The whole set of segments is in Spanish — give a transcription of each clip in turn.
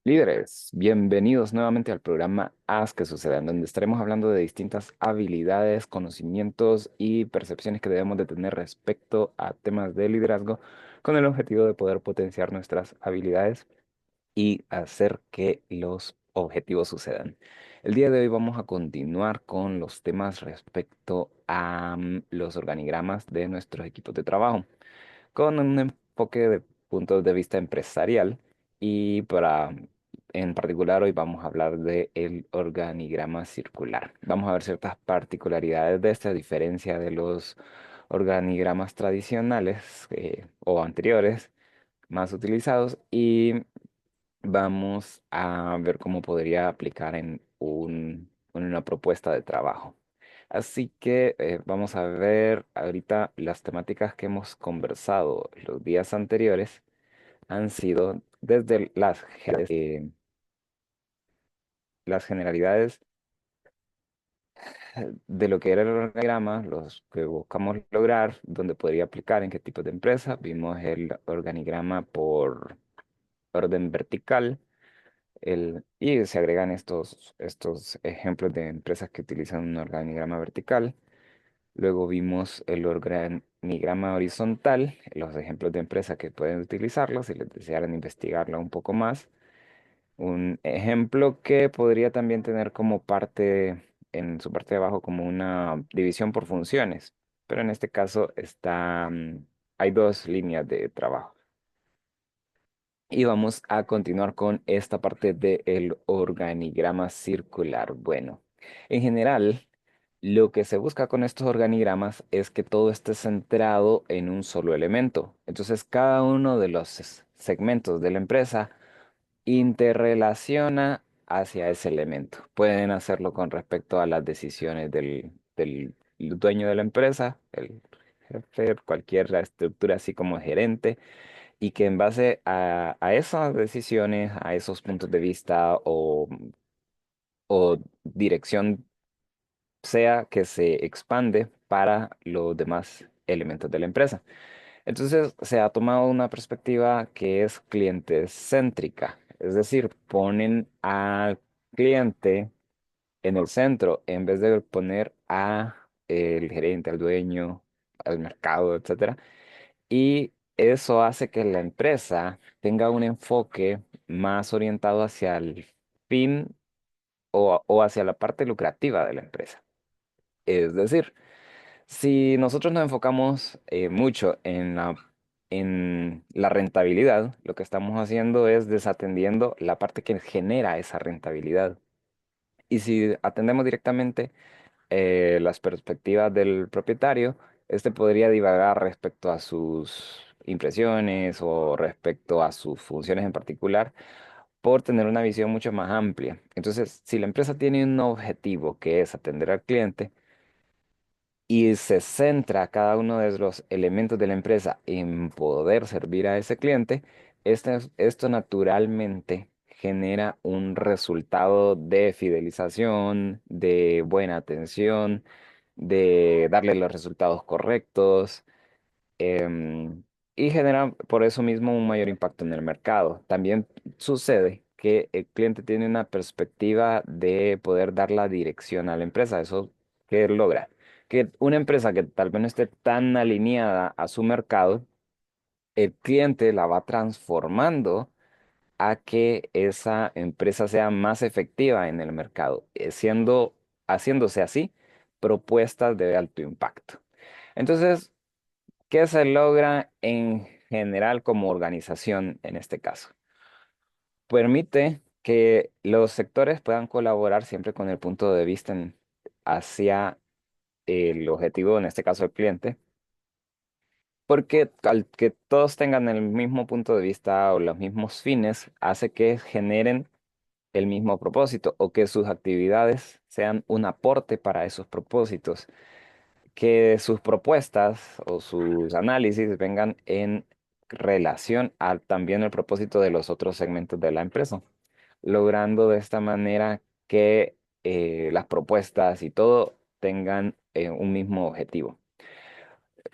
Líderes, bienvenidos nuevamente al programa Haz que suceda, en donde estaremos hablando de distintas habilidades, conocimientos y percepciones que debemos de tener respecto a temas de liderazgo, con el objetivo de poder potenciar nuestras habilidades y hacer que los objetivos sucedan. El día de hoy vamos a continuar con los temas respecto a los organigramas de nuestros equipos de trabajo con un enfoque de puntos de vista empresarial y en particular hoy vamos a hablar del organigrama circular. Vamos a ver ciertas particularidades de esta diferencia de los organigramas tradicionales o anteriores más utilizados y vamos a ver cómo podría aplicar en una propuesta de trabajo. Así que vamos a ver ahorita las temáticas que hemos conversado los días anteriores han sido desde las generalidades de lo que era el organigrama, los que buscamos lograr, dónde podría aplicar, en qué tipo de empresa. Vimos el organigrama por orden vertical. Y se agregan estos ejemplos de empresas que utilizan un organigrama vertical. Luego vimos el organigrama horizontal, los ejemplos de empresas que pueden utilizarlo si les desearan investigarlo un poco más. Un ejemplo que podría también tener como parte, en su parte de abajo, como una división por funciones. Pero en este caso hay dos líneas de trabajo. Y vamos a continuar con esta parte del organigrama circular. Bueno, en general, lo que se busca con estos organigramas es que todo esté centrado en un solo elemento. Entonces, cada uno de los segmentos de la empresa interrelaciona hacia ese elemento. Pueden hacerlo con respecto a las decisiones del dueño de la empresa, el jefe, cualquier estructura así como gerente y que en base a esas decisiones, a esos puntos de vista o dirección, sea que se expande para los demás elementos de la empresa. Entonces se ha tomado una perspectiva que es cliente céntrica, es decir, ponen al cliente en el centro en vez de poner a el gerente, al dueño, al mercado, etcétera. Y eso hace que la empresa tenga un enfoque más orientado hacia el fin o hacia la parte lucrativa de la empresa. Es decir, si nosotros nos enfocamos mucho en la rentabilidad, lo que estamos haciendo es desatendiendo la parte que genera esa rentabilidad. Y si atendemos directamente las perspectivas del propietario, este podría divagar respecto a sus impresiones o respecto a sus funciones en particular por tener una visión mucho más amplia. Entonces, si la empresa tiene un objetivo que es atender al cliente y se centra cada uno de los elementos de la empresa en poder servir a ese cliente, esto naturalmente genera un resultado de fidelización, de buena atención, de darle los resultados correctos, em, y genera por eso mismo un mayor impacto en el mercado. También sucede que el cliente tiene una perspectiva de poder dar la dirección a la empresa. ¿Eso qué logra? Que una empresa que tal vez no esté tan alineada a su mercado, el cliente la va transformando a que esa empresa sea más efectiva en el mercado, haciéndose así propuestas de alto impacto. Entonces, ¿qué se logra en general como organización en este caso? Permite que los sectores puedan colaborar siempre con el punto de vista hacia el objetivo, en este caso el cliente, porque al que todos tengan el mismo punto de vista o los mismos fines, hace que generen el mismo propósito o que sus actividades sean un aporte para esos propósitos, que sus propuestas o sus análisis vengan en relación a también el propósito de los otros segmentos de la empresa, logrando de esta manera que las propuestas y todo tengan un mismo objetivo.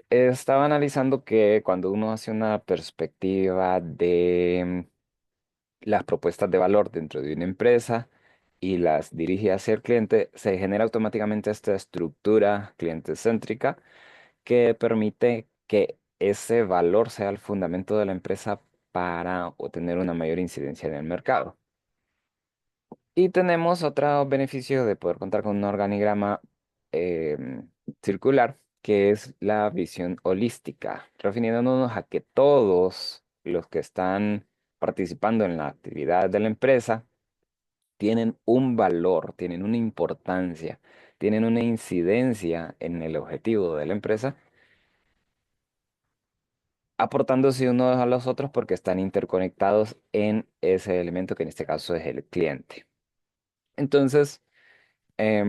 Estaba analizando que cuando uno hace una perspectiva las propuestas de valor dentro de una empresa y las dirige hacia el cliente, se genera automáticamente esta estructura cliente céntrica que permite que ese valor sea el fundamento de la empresa para obtener una mayor incidencia en el mercado. Y tenemos otro beneficio de poder contar con un organigrama circular, que es la visión holística, refiriéndonos a que todos los que están participando en la actividad de la empresa tienen un valor, tienen una importancia, tienen una incidencia en el objetivo de la empresa, aportándose unos a los otros porque están interconectados en ese elemento que en este caso es el cliente. Entonces,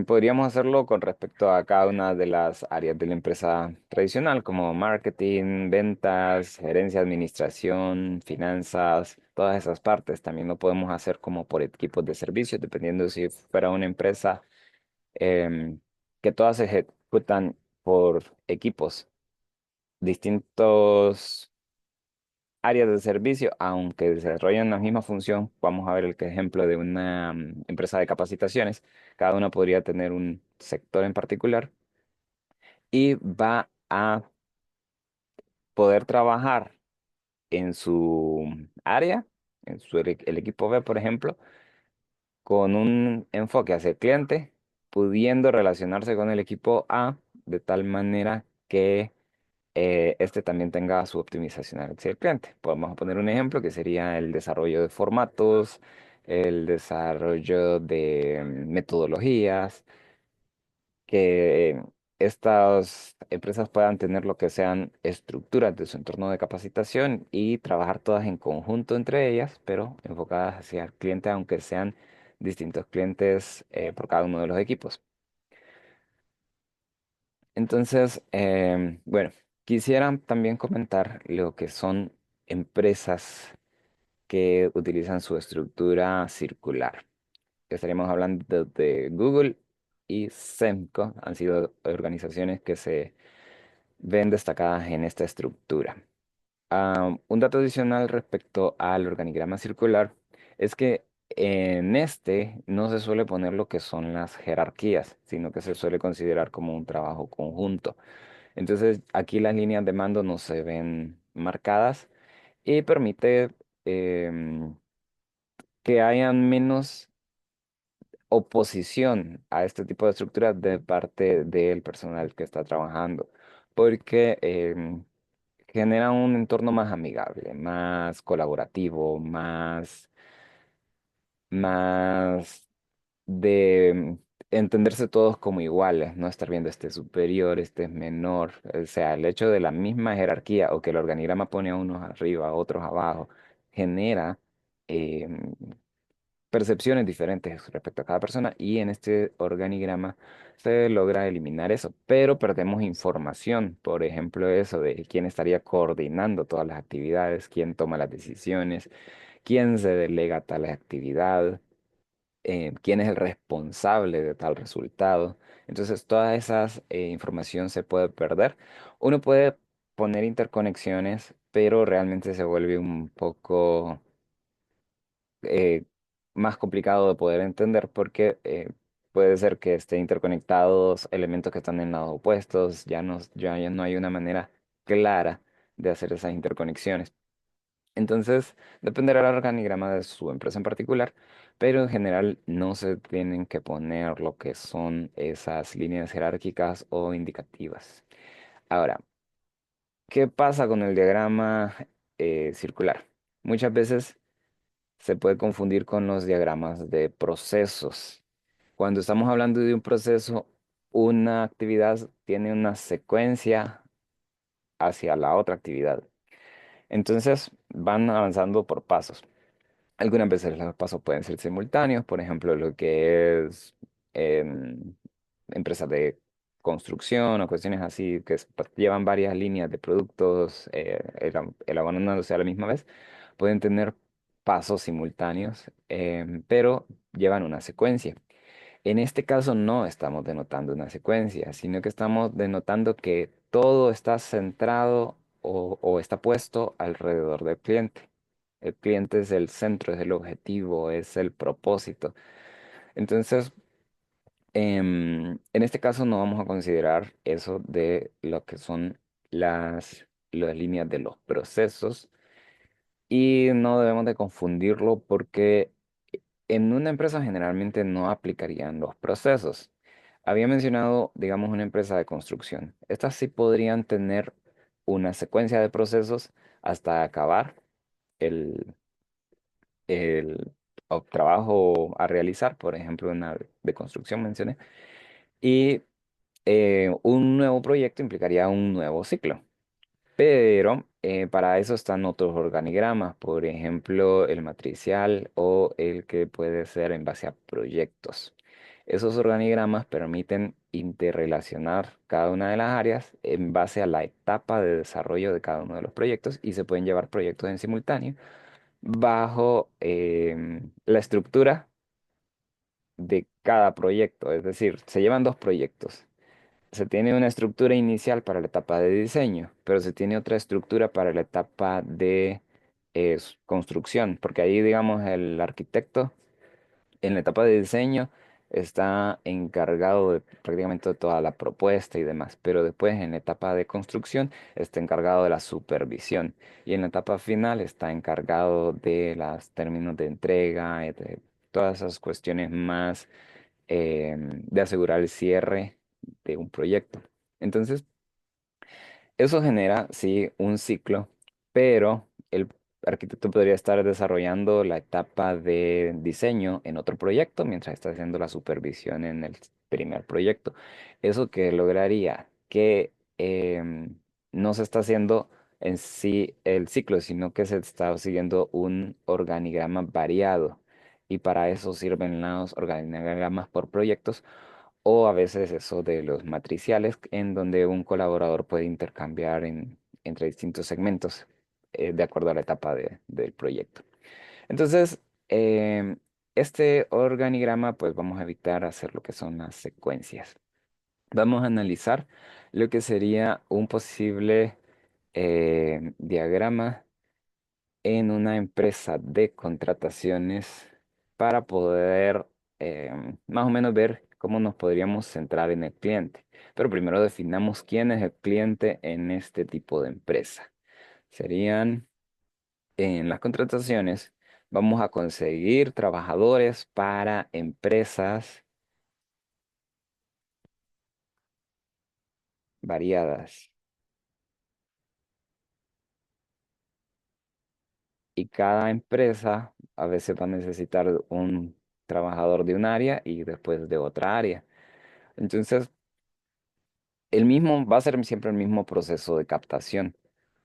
podríamos hacerlo con respecto a cada una de las áreas de la empresa tradicional, como marketing, ventas, gerencia, administración, finanzas, todas esas partes. También lo podemos hacer como por equipos de servicios, dependiendo si fuera una empresa em, que todas se ejecutan por equipos, distintos áreas de servicio, aunque desarrollan la misma función. Vamos a ver el ejemplo de una empresa de capacitaciones. Cada una podría tener un sector en particular y va a poder trabajar en su área, el equipo B, por ejemplo, con un enfoque hacia el cliente, pudiendo relacionarse con el equipo A de tal manera que este también tenga su optimización hacia el cliente. Podemos poner un ejemplo que sería el desarrollo de formatos, el desarrollo de metodologías, que estas empresas puedan tener lo que sean estructuras de su entorno de capacitación y trabajar todas en conjunto entre ellas, pero enfocadas hacia el cliente, aunque sean distintos clientes por cada uno de los equipos. Entonces, bueno, quisiera también comentar lo que son empresas que utilizan su estructura circular. Estaríamos hablando de Google y Semco, han sido organizaciones que se ven destacadas en esta estructura. Un dato adicional respecto al organigrama circular es que en este no se suele poner lo que son las jerarquías, sino que se suele considerar como un trabajo conjunto. Entonces, aquí las líneas de mando no se ven marcadas y permite em, que hayan menos oposición a este tipo de estructuras de parte del personal que está trabajando, porque genera un entorno más amigable, más colaborativo, más de entenderse todos como iguales, no estar viendo este es superior, este es menor. O sea, el hecho de la misma jerarquía o que el organigrama pone a unos arriba, a otros abajo, genera em, percepciones diferentes respecto a cada persona y en este organigrama se logra eliminar eso, pero perdemos información, por ejemplo, eso de quién estaría coordinando todas las actividades, quién toma las decisiones, quién se delega tal actividad, quién es el responsable de tal resultado. Entonces, toda esa información se puede perder. Uno puede poner interconexiones, pero realmente se vuelve un poco eh, más complicado de poder entender porque puede ser que estén interconectados elementos que están en lados opuestos, ya no hay una manera clara de hacer esas interconexiones. Entonces, dependerá del organigrama de su empresa en particular, pero en general no se tienen que poner lo que son esas líneas jerárquicas o indicativas. Ahora, ¿qué pasa con el diagrama circular? Muchas veces se puede confundir con los diagramas de procesos. Cuando estamos hablando de un proceso, una actividad tiene una secuencia hacia la otra actividad. Entonces van avanzando por pasos. Algunas veces los pasos pueden ser simultáneos, por ejemplo, lo que es em, empresas de construcción o cuestiones así que llevan varias líneas de productos elaborándose a la misma vez, pueden tener pasos simultáneos, pero llevan una secuencia. En este caso no estamos denotando una secuencia, sino que estamos denotando que todo está centrado o está puesto alrededor del cliente. El cliente es el centro, es el objetivo, es el propósito. Entonces, en este caso no vamos a considerar eso de lo que son las líneas de los procesos y no debemos de confundirlo porque en una empresa generalmente no aplicarían los procesos. Había mencionado, digamos, una empresa de construcción. Estas sí podrían tener una secuencia de procesos hasta acabar el, el trabajo a realizar, por ejemplo, una de construcción mencioné. Y un nuevo proyecto implicaría un nuevo ciclo. Pero para eso están otros organigramas, por ejemplo, el matricial o el que puede ser en base a proyectos. Esos organigramas permiten interrelacionar cada una de las áreas en base a la etapa de desarrollo de cada uno de los proyectos y se pueden llevar proyectos en simultáneo bajo la estructura de cada proyecto. Es decir, se llevan dos proyectos. Se tiene una estructura inicial para la etapa de diseño, pero se tiene otra estructura para la etapa de construcción, porque ahí, digamos, el arquitecto en la etapa de diseño está encargado de prácticamente toda la propuesta y demás, pero después en la etapa de construcción está encargado de la supervisión y en la etapa final está encargado de los términos de entrega, de todas esas cuestiones más de asegurar el cierre de un proyecto. Entonces, eso genera, sí, un ciclo, pero el arquitecto podría estar desarrollando la etapa de diseño en otro proyecto mientras está haciendo la supervisión en el primer proyecto. Eso que lograría que no se está haciendo en sí el ciclo, sino que se está siguiendo un organigrama variado. Y para eso sirven los organigramas por proyectos o a veces eso de los matriciales, en donde un colaborador puede intercambiar entre distintos segmentos de acuerdo a la etapa del proyecto. Entonces, este organigrama, pues vamos a evitar hacer lo que son las secuencias. Vamos a analizar lo que sería un posible diagrama en una empresa de contrataciones para poder más o menos ver cómo nos podríamos centrar en el cliente. Pero primero definamos quién es el cliente en este tipo de empresa. Serían en las contrataciones, vamos a conseguir trabajadores para empresas variadas y cada empresa a veces va a necesitar un trabajador de un área y después de otra área. Entonces, el mismo, va a ser siempre el mismo proceso de captación,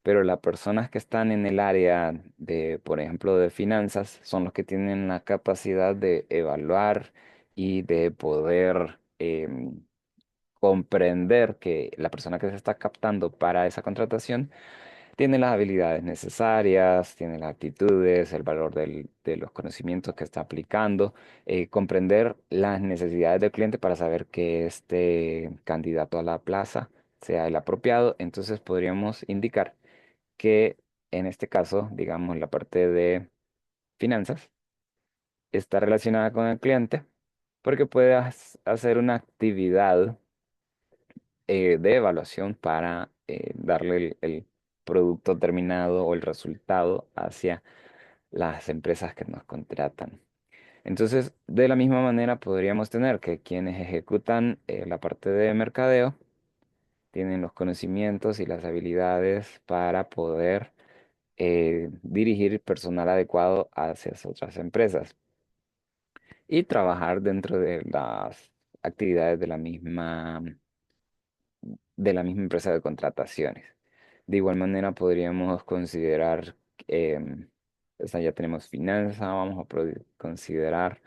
pero las personas que están en el área de, por ejemplo, de finanzas, son los que tienen la capacidad de evaluar y de poder comprender que la persona que se está captando para esa contratación tiene las habilidades necesarias, tiene las actitudes, el valor de los conocimientos que está aplicando, comprender las necesidades del cliente para saber que este candidato a la plaza sea el apropiado. Entonces podríamos indicar que en este caso, digamos, la parte de finanzas está relacionada con el cliente porque puede hacer una actividad de evaluación para darle el producto terminado o el resultado hacia las empresas que nos contratan. Entonces, de la misma manera podríamos tener que quienes ejecutan la parte de mercadeo tienen los conocimientos y las habilidades para poder dirigir personal adecuado hacia esas otras empresas y trabajar dentro de las actividades de la misma empresa de contrataciones. De igual manera podríamos considerar, o sea, ya tenemos finanzas, vamos a considerar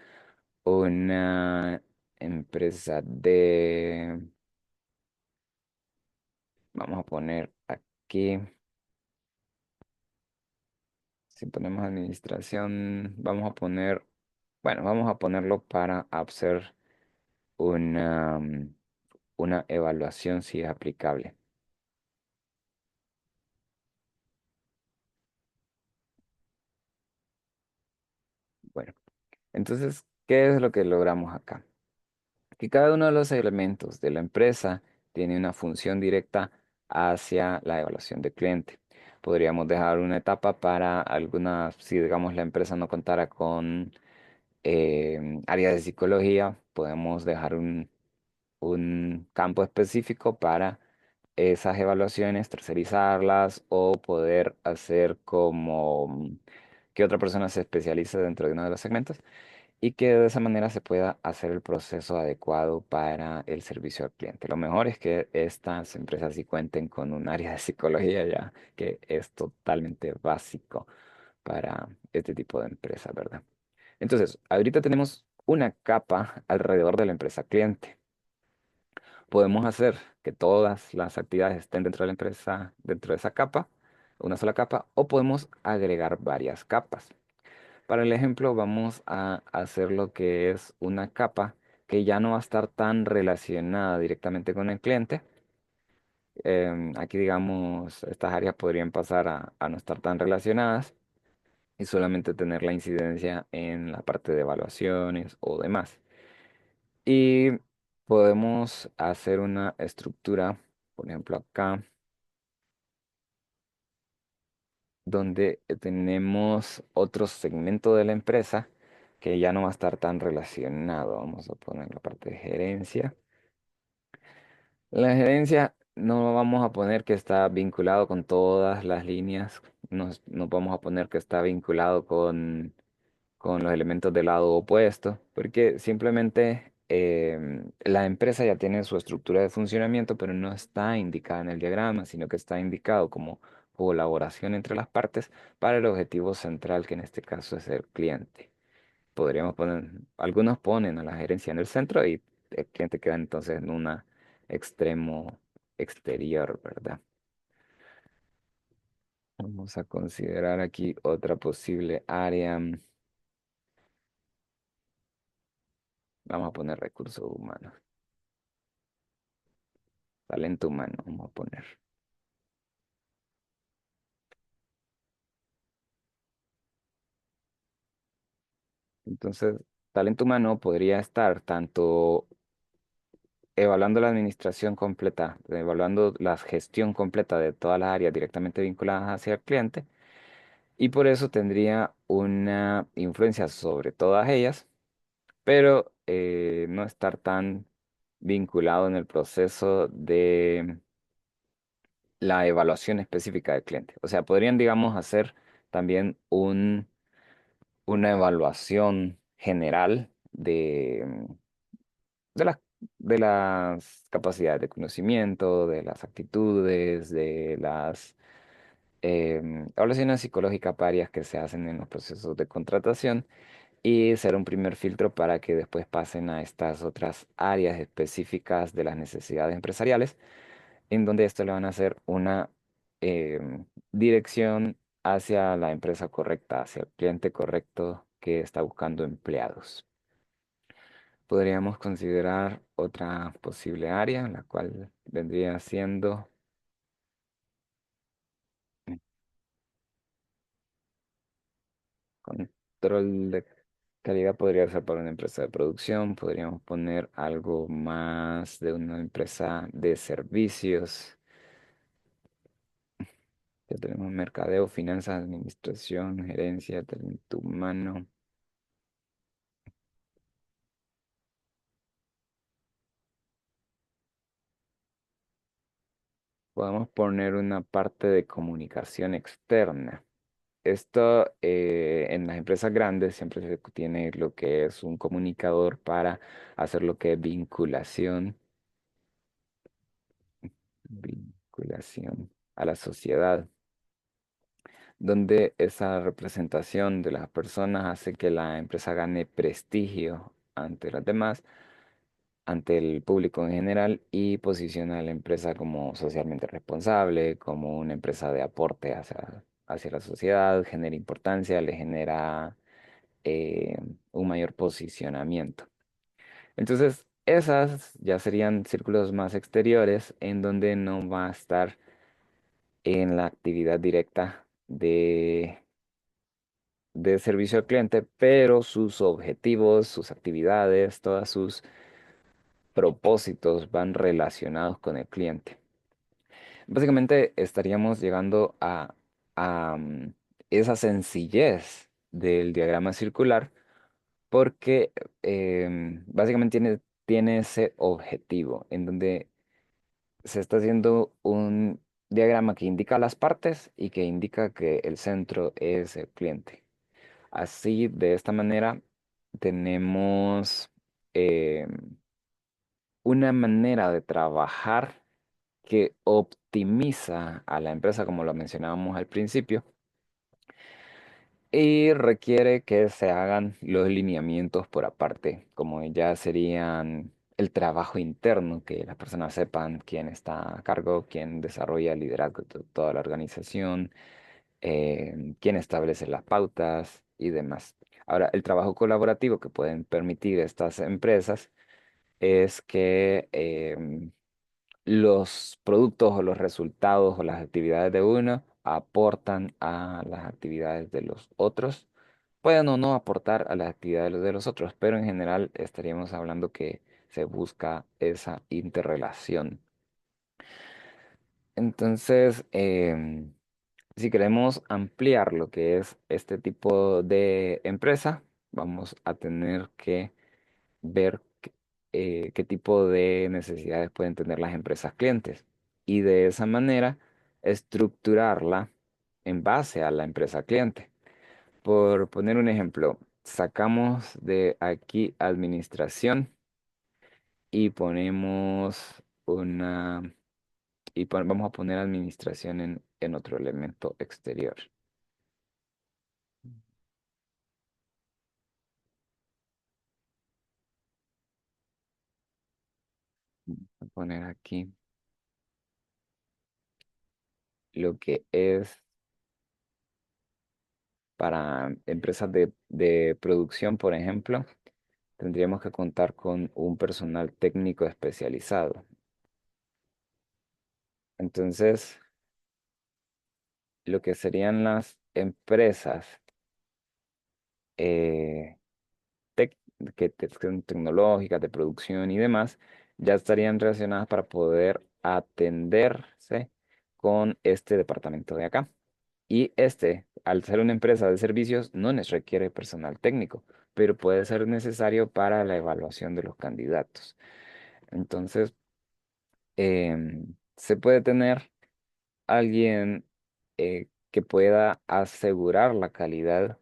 una empresa vamos a poner aquí, si ponemos administración, vamos a poner, bueno, vamos a ponerlo para hacer una, una evaluación si es aplicable. Bueno, entonces, ¿qué es lo que logramos acá? Que cada uno de los elementos de la empresa tiene una función directa hacia la evaluación del cliente. Podríamos dejar una etapa para algunas, si digamos la empresa no contara con área de psicología, podemos dejar un campo específico para esas evaluaciones, tercerizarlas o poder hacer como que otra persona se especialice dentro de uno de los segmentos y que de esa manera se pueda hacer el proceso adecuado para el servicio al cliente. Lo mejor es que estas empresas sí cuenten con un área de psicología ya que es totalmente básico para este tipo de empresas, ¿verdad? Entonces, ahorita tenemos una capa alrededor de la empresa cliente. Podemos hacer que todas las actividades estén dentro de la empresa, dentro de esa capa, una sola capa, o podemos agregar varias capas. Para el ejemplo, vamos a hacer lo que es una capa que ya no va a estar tan relacionada directamente con el cliente. Aquí, digamos, estas áreas podrían pasar a no estar tan relacionadas y solamente tener la incidencia en la parte de evaluaciones o demás. Y podemos hacer una estructura, por ejemplo, acá, donde tenemos otro segmento de la empresa que ya no va a estar tan relacionado. Vamos a poner la parte de gerencia. La gerencia no vamos a poner que está vinculado con todas las líneas. No vamos a poner que está vinculado con los elementos del lado opuesto, porque simplemente la empresa ya tiene su estructura de funcionamiento, pero no está indicada en el diagrama, sino que está indicado como colaboración entre las partes para el objetivo central, que en este caso es el cliente. Podríamos poner, algunos ponen a la gerencia en el centro y el cliente queda entonces en un extremo exterior, ¿verdad? Vamos a considerar aquí otra posible área. Vamos a poner recursos humanos. Talento humano, vamos a poner. Entonces, talento humano podría estar tanto evaluando la administración completa, evaluando la gestión completa de todas las áreas directamente vinculadas hacia el cliente, y por eso tendría una influencia sobre todas ellas, pero no estar tan vinculado en el proceso de la evaluación específica del cliente. O sea, podrían, digamos, hacer también una evaluación general de de las capacidades de conocimiento, de las actitudes, de las evaluaciones psicológicas varias que se hacen en los procesos de contratación y ser un primer filtro para que después pasen a estas otras áreas específicas de las necesidades empresariales, en donde esto le van a hacer una dirección hacia la empresa correcta, hacia el cliente correcto que está buscando empleados. Podríamos considerar otra posible área, la cual vendría siendo control de calidad, podría ser para una empresa de producción, podríamos poner algo más de una empresa de servicios. Ya tenemos mercadeo, finanzas, administración, gerencia, talento humano. Podemos poner una parte de comunicación externa. Esto en las empresas grandes siempre se tiene lo que es un comunicador para hacer lo que es vinculación a la sociedad, donde esa representación de las personas hace que la empresa gane prestigio ante las demás, ante el público en general y posiciona a la empresa como socialmente responsable, como una empresa de aporte hacia la sociedad, genera importancia, le genera eh, un mayor posicionamiento. Entonces, esas ya serían círculos más exteriores en donde no va a estar en la actividad directa de servicio al cliente, pero sus objetivos, sus actividades, todos sus propósitos van relacionados con el cliente. Básicamente estaríamos llegando a esa sencillez del diagrama circular porque básicamente tiene ese objetivo en donde se está haciendo un diagrama que indica las partes y que indica que el centro es el cliente. Así, de esta manera, tenemos una manera de trabajar que optimiza a la empresa, como lo mencionábamos al principio, y requiere que se hagan los lineamientos por aparte, como ya serían el trabajo interno, que las personas sepan quién está a cargo, quién desarrolla el liderazgo de toda la organización, quién establece las pautas y demás. Ahora, el trabajo colaborativo que pueden permitir estas empresas es que los productos o los resultados o las actividades de uno aportan a las actividades de los otros. Pueden o no aportar a las actividades de los otros, pero en general estaríamos hablando que se busca esa interrelación. Entonces, si queremos ampliar lo que es este tipo de empresa, vamos a tener que ver qué tipo de necesidades pueden tener las empresas clientes y de esa manera estructurarla en base a la empresa cliente. Por poner un ejemplo, sacamos de aquí administración y ponemos vamos a poner administración en otro elemento exterior. Voy a poner aquí lo que es para empresas de producción, por ejemplo, tendríamos que contar con un personal técnico especializado. Entonces, lo que serían las empresas eh, tec- que son tecnológicas, de producción y demás, ya estarían relacionadas para poder atenderse con este departamento de acá. Y este, al ser una empresa de servicios, no les requiere personal técnico, pero puede ser necesario para la evaluación de los candidatos. Entonces, se puede tener alguien que pueda asegurar la calidad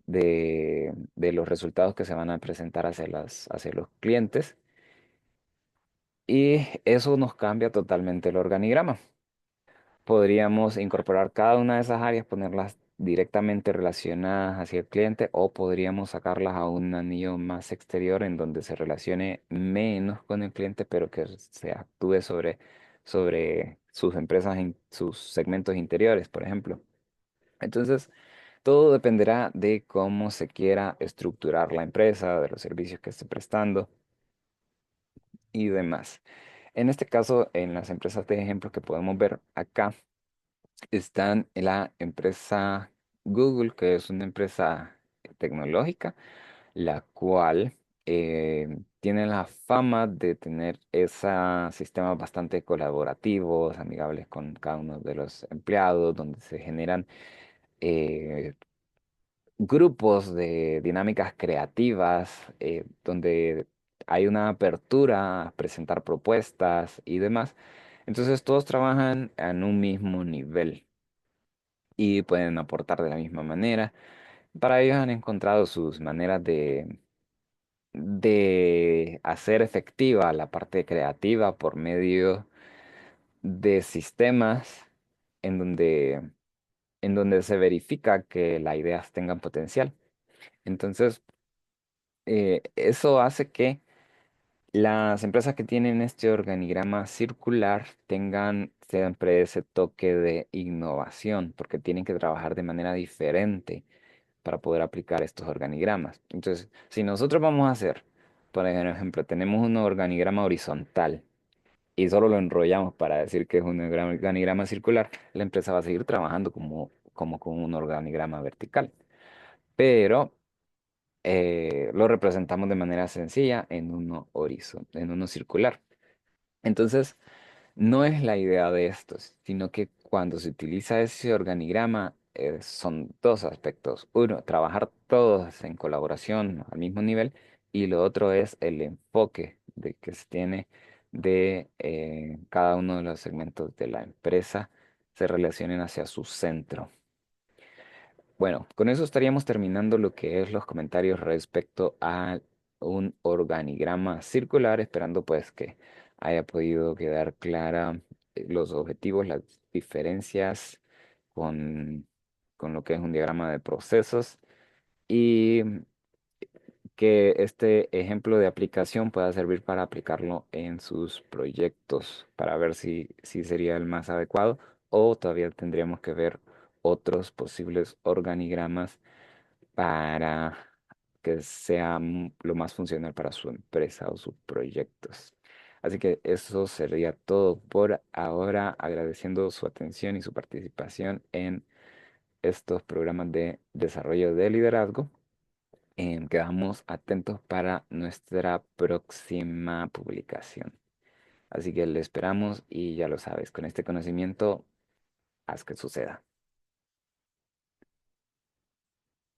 de los resultados que se van a presentar hacia los clientes y eso nos cambia totalmente el organigrama. Podríamos incorporar cada una de esas áreas, ponerlas directamente relacionadas hacia el cliente o podríamos sacarlas a un anillo más exterior en donde se relacione menos con el cliente, pero que se actúe sobre sus empresas, sus segmentos interiores, por ejemplo. Entonces, todo dependerá de cómo se quiera estructurar la empresa, de los servicios que esté prestando y demás. En este caso, en las empresas de ejemplo que podemos ver acá, están en la empresa Google, que es una empresa tecnológica, la cual tiene la fama de tener esos sistemas bastante colaborativos, amigables con cada uno de los empleados, donde se generan eh, grupos de dinámicas creativas, donde hay una apertura a presentar propuestas y demás. Entonces todos trabajan en un mismo nivel y pueden aportar de la misma manera. Para ellos han encontrado sus maneras de hacer efectiva la parte creativa por medio de sistemas en en donde se verifica que las ideas tengan potencial. Entonces, eso hace que las empresas que tienen este organigrama circular tengan siempre ese toque de innovación, porque tienen que trabajar de manera diferente para poder aplicar estos organigramas. Entonces, si nosotros vamos a hacer, por ejemplo, tenemos un organigrama horizontal y solo lo enrollamos para decir que es un organigrama circular, la empresa va a seguir trabajando como con un organigrama vertical. pero lo representamos de manera sencilla en uno circular. Entonces, no es la idea de esto, sino que cuando se utiliza ese organigrama, son dos aspectos. Uno, trabajar todos en colaboración al mismo nivel, y lo otro es el enfoque de que se tiene de cada uno de los segmentos de la empresa se relacionen hacia su centro. Bueno, con eso estaríamos terminando lo que es los comentarios respecto a un organigrama circular, esperando pues que haya podido quedar clara los objetivos, las diferencias con, con lo que es un diagrama de procesos y que este ejemplo de aplicación pueda servir para aplicarlo en sus proyectos, para ver si sería el más adecuado o todavía tendríamos que ver otros posibles organigramas para que sea lo más funcional para su empresa o sus proyectos. Así que eso sería todo por ahora, agradeciendo su atención y su participación en estos programas de desarrollo de liderazgo. Quedamos atentos para nuestra próxima publicación. Así que le esperamos y ya lo sabes, con este conocimiento, haz que suceda.